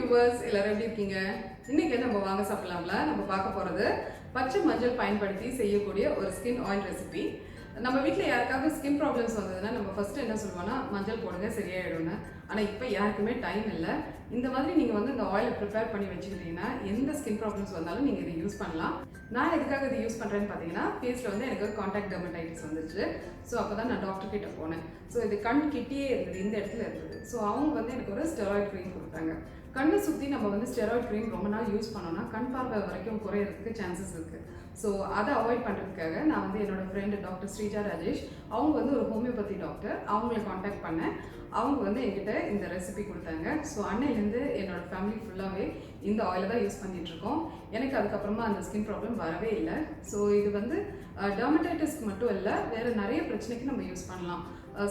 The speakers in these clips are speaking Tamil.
வியூவர்ஸ் எல்லாரும் எப்படி இருக்கீங்க? இன்னைக்கு நம்ம வாங்க சாப்பிடலாம்ல. நம்ம பார்க்க போறது பச்சை மஞ்சள் பயன்படுத்தி செய்யக்கூடிய ஒரு ஸ்கின் ஆயில் ரெசிபி. நம்ம வீட்டில் யாருக்காவது ஸ்கின் ப்ராப்ளம்ஸ் வந்ததுன்னா நம்ம ஃபர்ஸ்ட் என்ன சொல்லுவோம்னா மஞ்சள் போடுங்க சரியாயிடும்னு. ஆனால் இப்போ யாருக்குமே டைம் இல்லை. இந்த மாதிரி நீங்கள் வந்து இந்த ஆயிலை ப்ரிப்பேர் பண்ணி வச்சுக்கிட்டீங்கன்னா எந்த ஸ்கின் ப்ராப்ளம்ஸ் வந்தாலும் நீங்கள் இதை யூஸ் பண்ணலாம். நான் எதுக்காக இதை யூஸ் பண்ணுறேன்னு பார்த்தீங்கன்னா ஃபேஸில் வந்து எனக்கு கான்டாக்ட் டெர்மடைட்டிஸ் வந்துச்சு. ஸோ அப்போ தான் நான் டாக்டர் கிட்ட போனேன். ஸோ இது கண் கிட்டேயே இருந்தது, இந்த இடத்துல இருந்தது. ஸோ அவங்க வந்து எனக்கு ஒரு ஸ்டெராய்ட் க்ரீம் கொடுத்தாங்க. கண்ணை சுற்றி நம்ம வந்து ஸ்டெராய்ட் க்ரீம் ரொம்ப நாள் யூஸ் பண்ணோம்னா கண் பார்வை வரைக்கும் குறையிறதுக்கு சான்சஸ் இருக்குது. ஸோ அதை அவாய்ட் பண்ணுறதுக்காக நான் வந்து என்னோட ஃப்ரெண்டு டாக்டர் ஸ்ரீஜா ராஜேஷ், அவங்க வந்து ஒரு ஹோமியோபதி டாக்டர், அவங்களை காண்டாக்ட் பண்ணேன். அவங்க வந்து என்கிட்ட இந்த ரெசிபி கொடுத்தாங்க. ஸோ அன்னையிலேருந்து என்னோட ஃபேமிலி ஃபுல்லாகவே இந்த ஆயிலை தான் யூஸ் பண்ணிகிட்ருக்கோம். எனக்கு அதுக்கப்புறமா அந்த ஸ்கின் ப்ராப்ளம் வரவே இல்லை. ஸோ இது வந்து டெர்மடைட்டிஸ்க்கு மட்டும் இல்லை, வேறு நிறைய பிரச்சனைக்கு நம்ம யூஸ் பண்ணலாம்.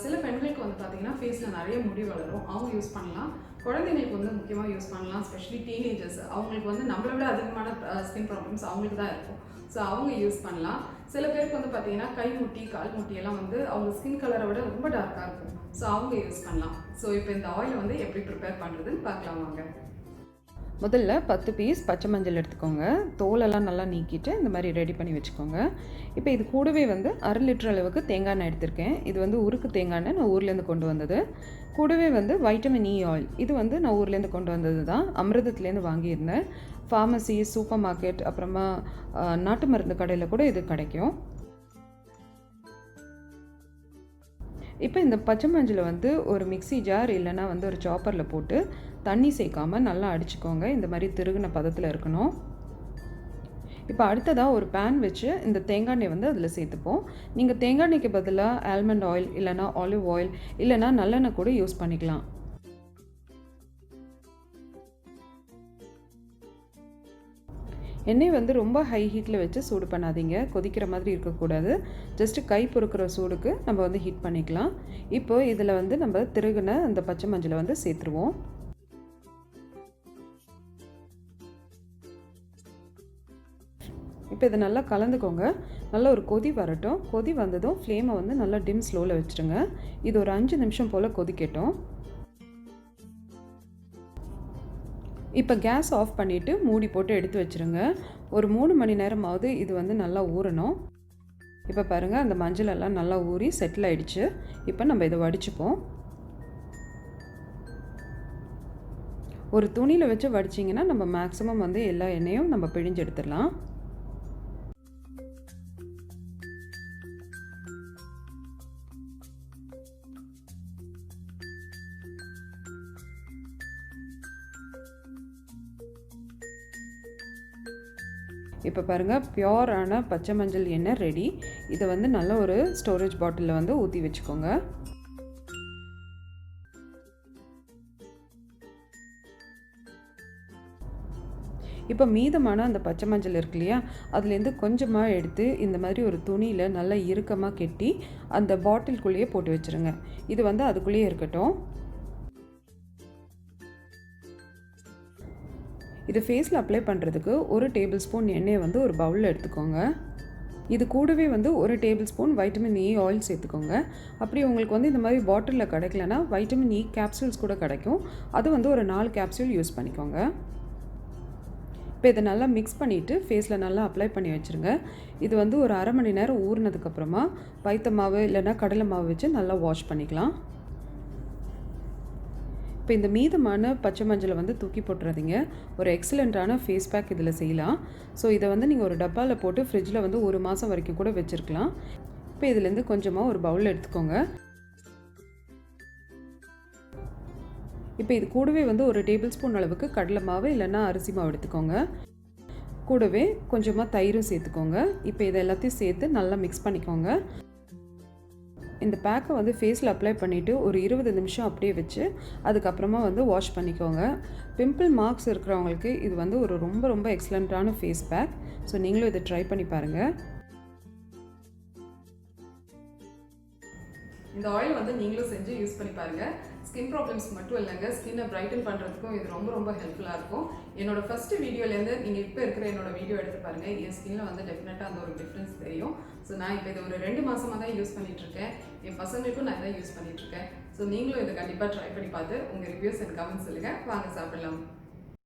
சில பெண்களுக்கு வந்து பார்த்திங்கன்னா ஃபேஸில் நிறைய முடி வளரும், அவங்க யூஸ் பண்ணலாம். குழந்தைங்களுக்கு வந்து முக்கியமாக யூஸ் பண்ணலாம், ஸ்பெஷலி டீனேஜர்ஸ். அவங்களுக்கு வந்து நம்மளை விட அதிகமான ஸ்கின் ப்ராப்ளம்ஸ் அவங்களுக்கு தான் இருக்கும். ஸோ அவங்க யூஸ் பண்ணலாம். சில பேருக்கு வந்து பார்த்திங்கன்னா கை முட்டி கால் முட்டியெல்லாம் வந்து அவங்க ஸ்கின் கலரை விட ரொம்ப டார்க்காக இருக்கும். ஸோ அவங்க யூஸ் பண்ணலாம். ஸோ இப்போ இந்த ஆயிலை வந்து எப்படி ப்ரிப்பேர் பண்ணுறதுன்னு பார்க்கலாம் வாங்க. முதல்ல 10 பீஸ் பச்சை மஞ்சள் எடுத்துக்கோங்க. தோலெல்லாம் நல்லா நீக்கிட்டு இந்த மாதிரி ரெடி பண்ணி வச்சுக்கோங்க. இப்போ இது கூடவே வந்து 1/2 லிட்டர் அளவுக்கு தேங்காய் எண்ணெய் எடுத்திருக்கேன். இது வந்து உருக்கு தேங்காய் எண்ணெய், நான் ஊர்லேருந்து கொண்டு வந்தது. கூடவே வந்து வைட்டமின் இ ஆயில், இது வந்து நான் ஊர்லேருந்து கொண்டு வந்தது தான், அமிர்தத்துலேருந்து வாங்கியிருந்தேன். ஃபார்மசி, சூப்பர் மார்க்கெட், அப்புறமா நாட்டு மருந்து கடையில் கூட இது கிடைக்கும். இப்போ இந்த பச்சை மஞ்சளை வந்து ஒரு மிக்ஸி ஜார் இல்லைன்னா வந்து ஒரு சாப்பரில் போட்டு தண்ணி சேர்க்காமல் நல்லா அடிச்சுக்கோங்க. இந்த மாதிரி திருகுன பதத்தில் இருக்கணும். இப்போ அடுத்ததாக ஒரு பேன் வச்சு இந்த தேங்காய் எண்ணெய் வந்து அதில் சேர்த்துப்போம். நீங்கள் தேங்காய் எண்ணெய்க்கு பதிலாக ஆல்மண்ட் ஆயில் இல்லைனா ஆலிவ் ஆயில் இல்லைனா நல்லெண்ணெய் கூட யூஸ் பண்ணிக்கலாம். எண்ணெய் வந்து ரொம்ப ஹை ஹீட்டில் வச்சு சூடு பண்ணாதீங்க, கொதிக்கிற மாதிரி இருக்கக்கூடாது. ஜஸ்ட்டு கை பொறுக்கிற சூடுக்கு நம்ம வந்து ஹீட் பண்ணிக்கலாம். இப்போ இதில் வந்து நம்ம திருகுன அந்த பச்சை மஞ்சளை வந்து சேர்த்துருவோம். இப்போ இதை நல்லா கலந்துக்கோங்க. நல்லா ஒரு கொதி வரட்டும். கொதி வந்ததும் ஃப்ளேமை வந்து நல்லா டிம் ஸ்லோவில் வச்சுருங்க. இது ஒரு 5 நிமிஷம் போல் கொதிக்கட்டும். இப்போ கேஸ் ஆஃப் பண்ணிவிட்டு மூடி போட்டு எடுத்து வச்சுருங்க. ஒரு 3 மணி நேரமாவது இது வந்து நல்லா ஊறணும். இப்போ பாருங்கள், அந்த மஞ்சள் எல்லாம் நல்லா ஊறி செட்டில் ஆகிடுச்சு. இப்போ நம்ம இதை வடிச்சுப்போம். ஒரு துணியில் வச்சு வடிச்சிங்கன்னா நம்ம மேக்ஸிமம் வந்து எல்லா எண்ணெயும் நம்ம பிழிஞ்சு எடுத்துடலாம். இப்போ பாருங்கள், பியோரான பச்சை மஞ்சள் எண்ணெய் ரெடி. இதை வந்து நல்ல ஒரு ஸ்டோரேஜ் பாட்டிலில் வந்து ஊற்றி வச்சுக்கோங்க. இப்போ மீதமான அந்த பச்சை மஞ்சள் இருக்கு இல்லையா, அதுலேருந்து கொஞ்சமாக எடுத்து இந்த மாதிரி ஒரு துணியில் நல்லா இறுக்கமாக கெட்டி அந்த பாட்டிலுக்குள்ளேயே போட்டு வச்சுருங்க. இது வந்து அதுக்குள்ளேயே இருக்கட்டும். இது ஃபேஸில் அப்ளை பண்ணுறதுக்கு 1 டேபிள் ஸ்பூன் எண்ணெயை வந்து ஒரு பவுலில் எடுத்துக்கோங்க. இது கூடவே வந்து 1 table spoon vitamin E oil சேர்த்துக்கோங்க. அப்படி உங்களுக்கு வந்து இந்த மாதிரி பாட்டிலில் கிடைக்கலனா வைட்டமின் இ கேப்சூல்ஸ் கூட கிடைக்கும். அது வந்து ஒரு 4 கேப்சூல் யூஸ் பண்ணிக்கோங்க. இப்போ இதை நல்லா மிக்ஸ் பண்ணிவிட்டு ஃபேஸில் நல்லா அப்ளை பண்ணி வச்சுருங்க. இது வந்து ஒரு 1/2 மணி நேரம் ஊறினதுக்கப்புறமா பைத்த மாவு இல்லைன்னா கடலை மாவு வச்சு நல்லா வாஷ் பண்ணிக்கலாம். இப்போ இந்த மீதமான பச்சை மஞ்சளை வந்து தூக்கி போட்டுறாதீங்க. ஒரு எக்ஸலண்ட்டான ஃபேஸ் பேக் இதில் செய்யலாம். ஸோ இதை வந்து நீங்கள் ஒரு டப்பாவில் போட்டு ஃப்ரிட்ஜில் வந்து 1 மாதம் வரைக்கும் கூட வச்சுருக்கலாம். இப்போ இதுலேருந்து கொஞ்சமாக ஒரு பவுல் எடுத்துக்கோங்க. இப்போ இது கூடவே வந்து 1 டேபிள் ஸ்பூன் அளவுக்கு கடலை மாவு இல்லைன்னா அரிசி மாவு எடுத்துக்கோங்க. கூடவே கொஞ்சமாக தயிரும் சேர்த்துக்கோங்க. இப்போ இதை எல்லாத்தையும் சேர்த்து நல்லா மிக்ஸ் பண்ணிக்கோங்க. இந்த பேக்கை வந்து ஃபேஸில் அப்ளை பண்ணிவிட்டு ஒரு 20 நிமிஷம் அப்படியே வச்சு அதுக்கப்புறமா வந்து வாஷ் பண்ணிக்கோங்க. பிம்பிள் மார்க்ஸ் இருக்கிறவங்களுக்கு இது வந்து ஒரு ரொம்ப எக்ஸலண்ட்டான ஃபேஸ் பேக். ஸோ நீங்களும் இதை ட்ரை பண்ணி பாருங்கள். இந்த ஆயில் வந்து நீங்களும் செஞ்சு யூஸ் பண்ணி பாருங்கள். ஸ்கின் ப்ராப்ளம்ஸ் மட்டும் இல்லைங்க, ஸ்கின்னை பிரைட்டன் பண்ணுறதுக்கும் இது ரொம்ப ஹெல்ப்ஃபுல்லாக இருக்கும். என்னோட ஃபஸ்ட்டு வீடியோலேருந்து நீங்கள் இப்போ இருக்கிற என்னோட வீடியோ எடுத்து பாருங்கள். என் ஸ்கின்னில் வந்து டெஃபினட்டாக அந்த ஒரு டிஃப்ரென்ஸ் தெரியும். ஸோ நான் இப்போ இதை ஒரு 2 மாதமாக தான் யூஸ் பண்ணிகிட்ருக்கேன். என் பசங்களுக்கும் நான் இதை யூஸ் பண்ணிகிட்ருக்கேன். ஸோ நீங்களும் இதை கண்டிப்பாக ட்ரை பண்ணி பார்த்து உங்கள் ரிவ்யூஸ் அண்ட் கமெண்ட்ஸ் சொல்லுங்கள். வாங்க சாப்பிடலாம்.